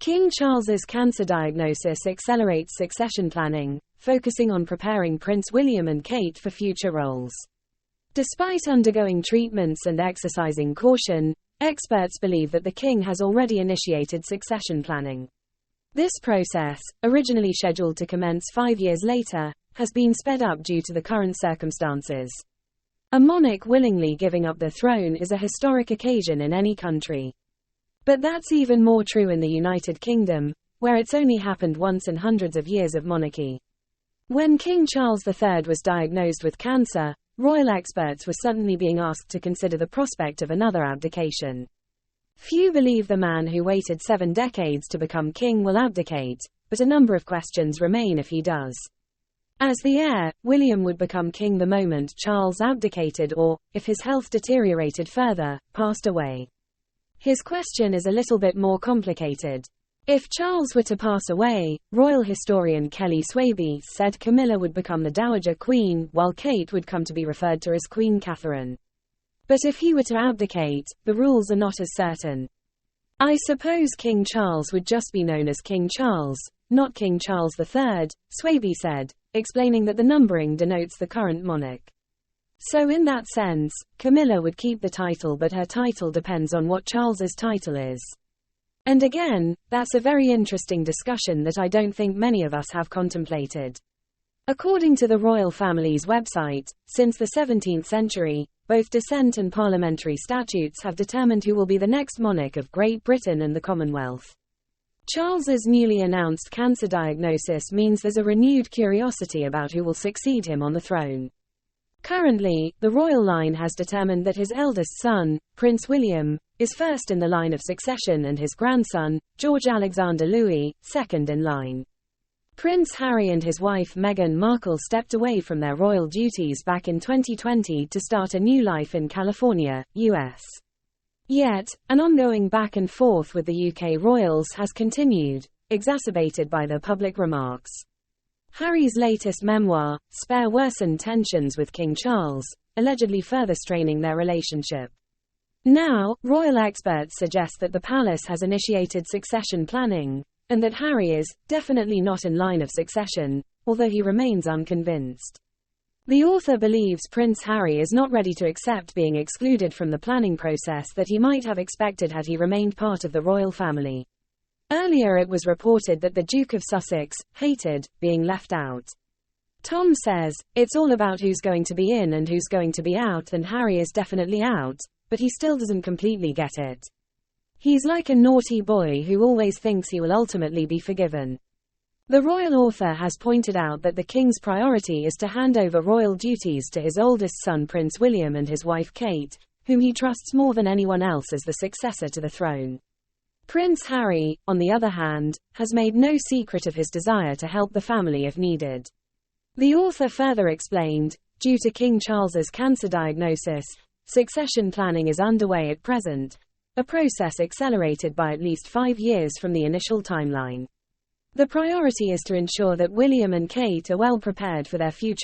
King Charles's cancer diagnosis accelerates succession planning, focusing on preparing Prince William and Kate for future roles. Despite undergoing treatments and exercising caution, experts believe that the king has already initiated succession planning. This process, originally scheduled to commence 5 years later, has been sped up due to the current circumstances. A monarch willingly giving up the throne is a historic occasion in any country. But that's even more true in the United Kingdom, where it's only happened once in hundreds of years of monarchy. When King Charles III was diagnosed with cancer, royal experts were suddenly being asked to consider the prospect of another abdication. Few believe the man who waited 7 decades to become king will abdicate, but a number of questions remain if he does. As the heir, William would become king the moment Charles abdicated or, if his health deteriorated further, passed away. His question is a little bit more complicated. If Charles were to pass away, royal historian Kelly Swaby said Camilla would become the Dowager Queen, while Kate would come to be referred to as Queen Catherine. But if he were to abdicate, the rules are not as certain. I suppose King Charles would just be known as King Charles, not King Charles III, Swaby said, explaining that the numbering denotes the current monarch. So in that sense, Camilla would keep the title, but her title depends on what Charles's title is. And again, that's a very interesting discussion that I don't think many of us have contemplated. According to the royal family's website, since the 17th century, both descent and parliamentary statutes have determined who will be the next monarch of Great Britain and the Commonwealth. Charles's newly announced cancer diagnosis means there's a renewed curiosity about who will succeed him on the throne. Currently, the royal line has determined that his eldest son, Prince William, is first in the line of succession and his grandson, George Alexander Louis, second in line. Prince Harry and his wife Meghan Markle stepped away from their royal duties back in 2020 to start a new life in California, US. Yet, an ongoing back and forth with the UK royals has continued, exacerbated by their public remarks. Harry's latest memoir, Spare, worsened tensions with King Charles, allegedly further straining their relationship. Now, royal experts suggest that the palace has initiated succession planning, and that Harry is definitely not in line of succession, although he remains unconvinced. The author believes Prince Harry is not ready to accept being excluded from the planning process that he might have expected had he remained part of the royal family. Earlier it was reported that the Duke of Sussex hated being left out. Tom says, "It's all about who's going to be in and who's going to be out, and Harry is definitely out, but he still doesn't completely get it. He's like a naughty boy who always thinks he will ultimately be forgiven." The royal author has pointed out that the king's priority is to hand over royal duties to his oldest son Prince William and his wife Kate, whom he trusts more than anyone else as the successor to the throne. Prince Harry, on the other hand, has made no secret of his desire to help the family if needed. The author further explained, due to King Charles's cancer diagnosis, succession planning is underway at present, a process accelerated by at least 5 years from the initial timeline. The priority is to ensure that William and Kate are well prepared for their future